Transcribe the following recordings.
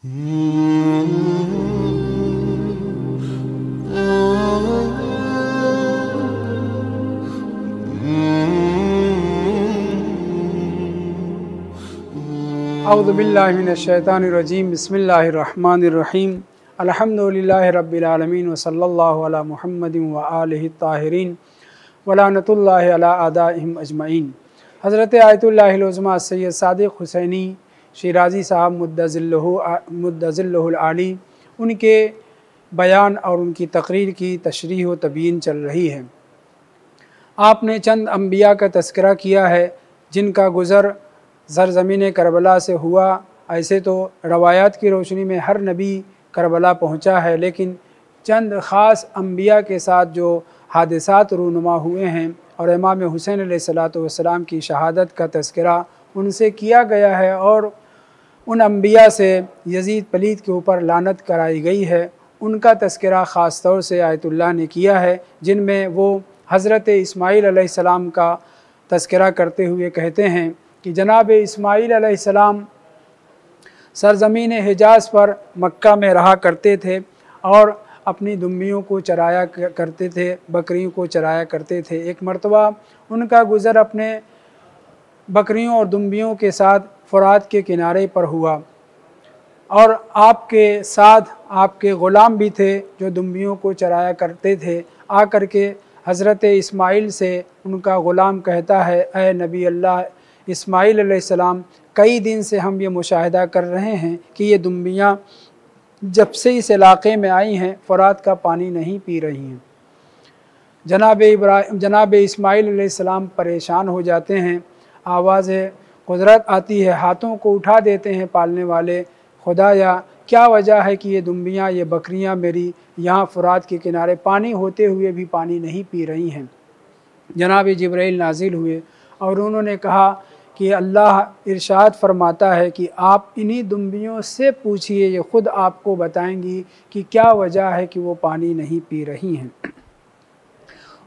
औज़ु बिल्लाहि मिनश्शैतानिर्रजीम बिस्मिल्लाहिर्रहमानिर्रहीम अल्हम्दुलिल्लाहि रब्बिल आलमीन व सल्लल्लाहु अला मुहम्मदिन व आलिहि ताहिरीन व लानतुल्लाहि अला अदाइहिम अजमईन। हज़रत आयतुल्लाहिल उज़्मा सैयद सादिक़ हुसैनी शिराज़ी साहब मुद्दज़िल्लहुल आली, उनके बयान और उनकी तकरीर की तशरीह व तबयीन चल रही है। आपने चंद अम्बिया का तज़किरा किया है जिनका गुज़र सरज़मीन करबला से हुआ। ऐसे तो रवायात की रोशनी में हर नबी करबला पहुँचा है, लेकिन चंद ख़ास अम्बिया के साथ जो हादिसात रूनुमा हुए हैं और इमाम हुसैन अलैहिस्सलातु वस्सलाम की शहादत का तज़किरा उनसे किया गया है और उन अम्बिया से यज़ीद पलीद के ऊपर लानत कराई गई है, उनका तज़किरा ख़ास तौर से आयतुल्लाह ने किया है, जिनमें वो हज़रत इस्माईल अलैहिस्सलाम का तज़किरा करते हुए कहते हैं कि जनाब इस्माईल अलैहिस्सलाम सरज़मीन हिजाज़ पर मक्का में रहा करते थे और अपनी दुम्बियों को चराया करते थे, बकरियों को चराया करते थे। एक मरतबा उनका गुज़र अपने बकरियों और दुम्बियों के साथ फ़ुरात के किनारे पर हुआ और आपके साथ आपके ग़ुलाम भी थे जो दुम्बियों को चराया करते थे। आकर के हज़रत इस्माईल से उनका ग़ुलाम कहता है, ऐ नबी अल्लाह इस्माईल अलैहिस्सलाम, कई दिन से हम ये मुशाहिदा कर रहे हैं कि ये दुम्बियाँ जब से इस इलाक़े में आई हैं फ़ुरात का पानी नहीं पी रही हैं। जनाब इस्माईल अलैहिस्सलाम परेशान हो जाते हैं, आवाज़ कुदरत आती है, हाथों को उठा देते हैं पालने वाले, खुदाया क्या वजह है कि ये दुम्बियाँ ये बकरियाँ मेरी यहाँ फ़ुरात के किनारे पानी होते हुए भी पानी नहीं पी रही हैं। जनाब जिब्राइल नाजिल हुए और उन्होंने कहा कि अल्लाह इरशाद फरमाता है कि आप इन्हीं दुम्बियों से पूछिए, ये ख़ुद आपको बताएंगी कि क्या वजह है कि वो पानी नहीं पी रही हैं।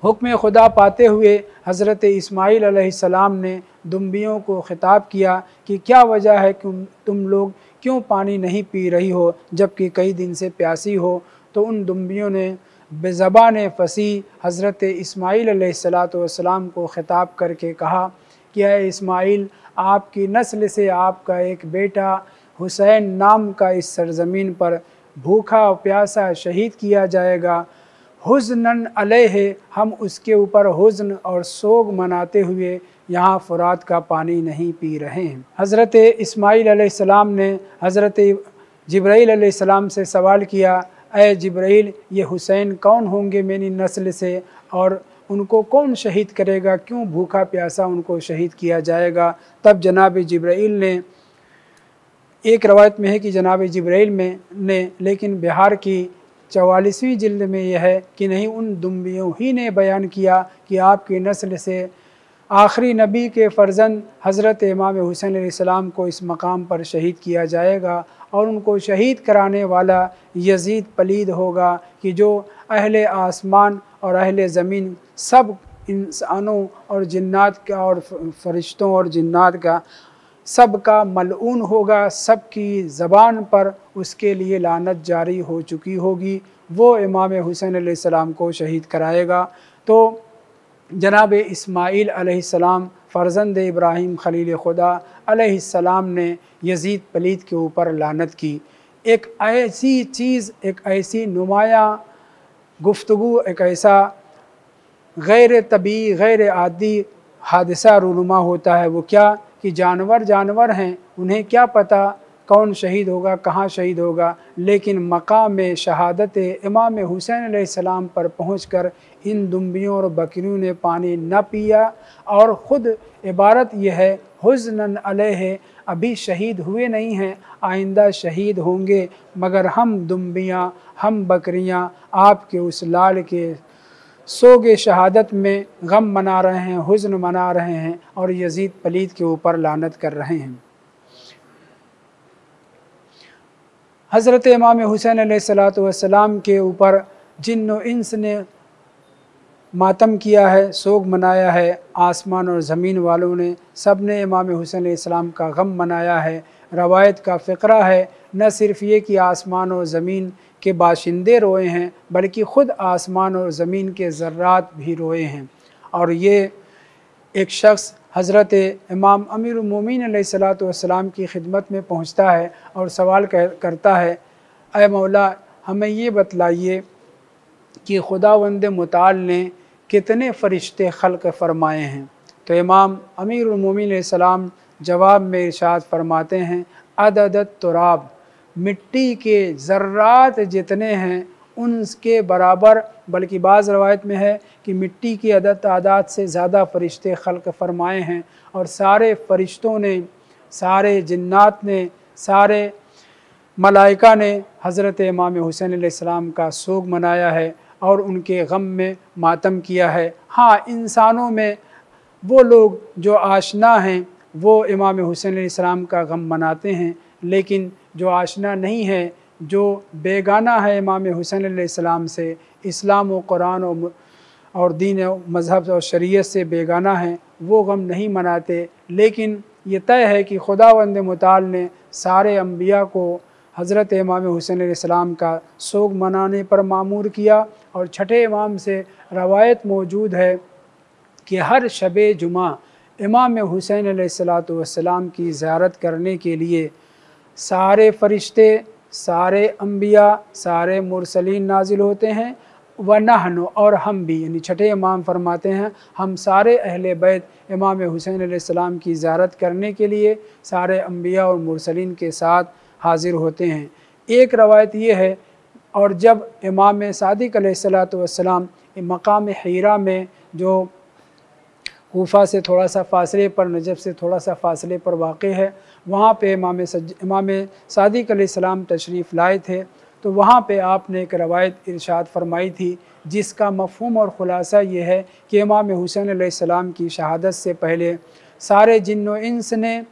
हुक्म खुदा पाते हुए हज़रत इस्माईल अलैहिस्सलाम ने दुम्बियों को ख़िताब किया कि क्या वजह है कि तुम लोग क्यों पानी नहीं पी रही हो जबकि कई दिन से प्यासी हो। तो उन दुम्बियों ने बेज़बान फ़सी हज़रत इस्माईल अलैहिस्सलातु वस्सलाम को ख़िताब करके कहा कि ऐ इस्माईल, आपकी नस्ल से आपका एक बेटा हुसैन नाम का इस सरज़मीन पर भूखा और प्यासा शहीद किया जाएगा। हुज़्नन अलैहि, हम उसके ऊपर हुज़्न और सोग मनाते हुए यहाँ फ़ुरात का पानी नहीं पी रहे हैं। हज़रत इस्माईल अलैहिस्सलाम ने हज़रत जिब्राइल अलैहिस्सलाम से सवाल किया, ऐ जिब्राइल, ये हुसैन कौन होंगे मेरी नस्ल से और उनको कौन शहीद करेगा, क्यों भूखा प्यासा उनको शहीद किया जाएगा। तब जनाब जिब्राइल ने, एक रवायत में है कि जनाब जिब्राइल ने लेकिन बिहार की 44वीं जिल्द में यह है कि नहीं, उन दुम्बियों ही ने बयान किया कि आपकी नस्ल से आखिरी नबी के फ़र्जंद हज़रत इमाम हुसैन अलैहिस्सलाम को इस मकाम पर शहीद किया जाएगा और उनको शहीद कराने वाला यज़ीद पलीद होगा कि जो अहले आसमान और अहले ज़मीन सब इंसानों और जिन्नात का और फ़रिश्तों और जिन्नात का सब का मलऊन होगा, सब की ज़बान पर उसके लिए लानत जारी हो चुकी होगी। वो इमाम हुसैन अलैहिस्सलाम को शहीद कराएगा। तो जनाब इस्माईल अलैहिस्सलाम फ़र्ज़ंद इब्राहीम खलील खुदा अलैहिस्सलाम ने यज़ीद पलीद के ऊपर लानत की। एक ऐसी चीज़, एक ऐसी नुमायाँ गुफ्तगू, एक ऐसा गैर तबी गैर आदी हादसा रूनुमा होता है। वो क्या कि जानवर हैं, उन्हें क्या पता कौन शहीद होगा, कहाँ शहीद होगा, लेकिन मकाम शहादत इमाम हुसैन अलैहिस्सलाम पर पहुंचकर इन दुम्बियों और बकरियों ने पानी न पिया और ख़ुद इबारत यह है, हुज़्नन अलैहि, अभी शहीद हुए नहीं हैं, आइंदा शहीद होंगे, मगर हम दुम्बियाँ हम बकरियाँ आपके उस लाल के सोगे शहादत में गम मना रहे हैं, हुज़्न मना रहे हैं और यज़ीद पलीद के ऊपर लानत कर रहे हैं। हज़रत इमाम हुसैन अलैहिस्सलातु वस्सलाम के ऊपर जिन्न व इंस ने मातम किया है, सोग मनाया है। आसमान और ज़मीन वालों ने सब ने इमाम हुसैन अलैहिस्सलाम का गम मनाया है। रवायत का फ़िक्रा है। न सिर्फ़ ये कि आसमान और ज़मीन के बाशिंदे रोए हैं, बल्कि ख़ुद आसमान और ज़मीन के ज़र्रात भी रोए हैं। और ये एक शख्स हज़रत इमाम अमीरुल मोमिनीन अलैहिस्सलातु वस्सलाम की खिदमत में पहुँचता है और सवाल करता है, ऐ मौला हमें ये बतलाइए कि खुदावंद मुताल ने कितने फ़रिश्ते खल्क़ फ़रमाए हैं। तो इमाम अमीरुल मोमिनीन अलैहिस्सलाम जवाब में इरशाद फरमाते हैं, अददत तुराब, मिट्टी के ज़र्रात जितने हैं उनके बराबर, बल्कि बाज़ रवायत में है कि मिट्टी की अदद तादाद से ज़्यादा फ़रिश्ते खल्क़ फ़रमाए हैं। और सारे फ़रिश्तों ने, सारे जिन्नात ने, सारे मलाइका ने हज़रत इमाम हुसैन अलैहिस्सलाम का सोग मनाया है और उनके गम में मातम किया है। हाँ, इंसानों में वो लोग जो आशना हैं वो इमाम हुसैन अलैहिस्सलाम का गम मनाते हैं, लेकिन जो आशना नहीं है, जो बेगाना है इमाम हुसैन अलैहिस्सलाम से, इस्लाम व कुरान और दीन व मज़हब और शरीयत से बेगाना है, वो गम नहीं मनाते। लेकिन ये तय है कि खुदावंद मुताल ने सारे अम्बिया को हज़रत इमाम हुसैन अलैहिस्सलाम का सोग मनाने पर मामूर किया। और छठे इमाम से रवायत मौजूद है कि हर शबे जुमा इमाम हुसैन अलैहिस्सलातु वस्सलाम की ज़ियारत करने के लिए सारे फ़रिश्ते, सारे अम्बिया, सारे मुरसलीन नाजिल होते हैं। व नहनु, और हम भी, यानी छठे इमाम फरमाते हैं हम सारे अहले बैत इमाम हुसैन अलैहिस्सलाम की ज़ियारत करने के लिए सारे अम्बिया और मुरसलीन के साथ हाज़िर होते हैं। एक रवायत ये है, और जब इमाम सादिक़ अलैहिस्सलातु वस्सलाम मकाम हीरा में, जो कूफा से थोड़ा सा फ़ासले पर, नजफ़ से थोड़ा सा फ़ासले पर वाक़ है, वहाँ पे इमाम सादिक़ अलैहिस्सलाम तशरीफ़ लाए थे। तो वहाँ पे आपने एक रवायत इरशाद फरमाई थी जिसका मफ़हूम और ख़ुलासा ये है कि इमाम हुसैन अलैहिस्सलाम की शहादत से पहले सारे जिन्न व इंस ने,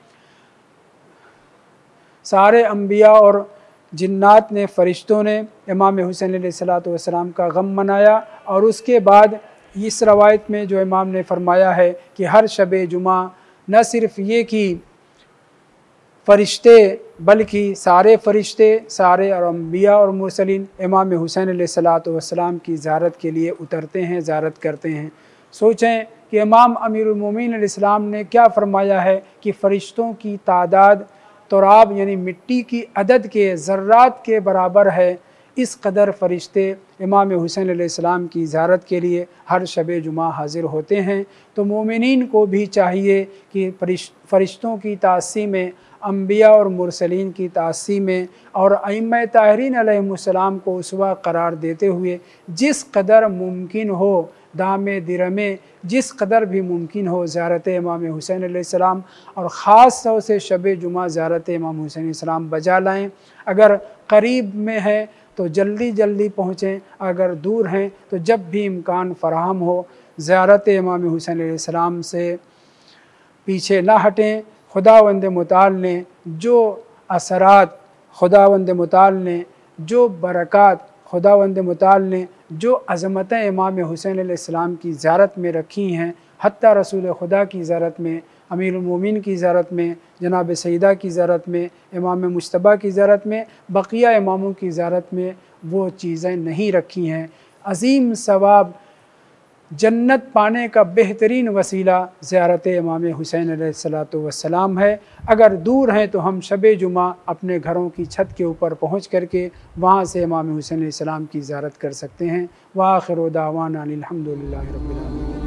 सारे अम्बिया और जिन्नात ने, फ़रिश्तों ने इमाम हुसैन अलैहिस्सलातु वस्सलाम का गम मनाया। और उसके बाद इस रवायत में जो इमाम ने फरमाया है कि हर शबे जुमा न सिर्फ़ ये कि फ़रिश्ते बल्कि सारे फ़रिश्ते, सारे और अम्बिया और मुरसलीन इमाम हुसैन अलैहिस्सलातु वस्सलाम की ज़ियारत के लिए उतरते हैं, ज़ियारत करते हैं। सोचें कि इमाम अमीरुल मोमिनीन अलैहिस्सलाम ने क्या फ़रमाया है कि फ़रिश्तों की तादाद तुराब यानी मिट्टी की अदद के ज़र्रात के बराबर है। इस कदर फ़रिश्ते इमाम हुसैन अलैहिस्सलाम की ज़ियारत के लिए हर शबे जुमा हाज़िर होते हैं। तो मोमिनीन को भी चाहिए कि फ़रिश्तों की तासी में, अम्बिया और मुरसलीन की तासी में और अइम्मा ताहिरीन अलैहिमुस्सलाम को उसवा करार देते हुए जिस कदर मुमकिन हो दामे दिरमे, जिस कदर भी मुमकिन हो ज़ियारत इमाम हुसैन अलैहिस्सलाम और ख़ास तौर से शब जुमा ज़ियारत इमाम हुसैन अलैहिस्सलाम बजा लाएँ। अगर करीब में है तो जल्दी जल्दी पहुँचें, अगर दूर हैं तो जब भी इम्कान फ़राहम हो ज़ियारत इमाम हुसैन अलैहिस्सलाम से पीछे ना हटें। खुदावंद मुताल ने जो असरात, खुदावंद मुताल ने जो बरक़ात, खुदावंद मुताल ने जो अज़मतें इमाम हुसैन अलैहिस्सलाम की ज़ियारत में रखी हैं, हत्ता रसूल खुदा की ज़ियारत में, अमीरुल मोमिनीन की ज़ियारत में, जनाब सईदा की ज़ियारत में, इमाम मुज्तबा की ज़ियारत में, बक़िया इमामों की ज़ियारत में वो चीज़ें नहीं रखी हैं। अज़ीम सवाब, जन्नत पाने का बेहतरीन वसीला ज़ियारत इमाम हुसैन अलैहिस्सलातु वस्सलाम है। अगर दूर हैं तो हम शब जुमा अपने घरों की छत के ऊपर पहुँच करके वहाँ से इमाम हुसैन अलैहिस्सलाम की ज़ियारत कर सकते हैं। व आखिरु दावाना अनिल हम्दुलिल्लाहि रब्बिल आलमीन।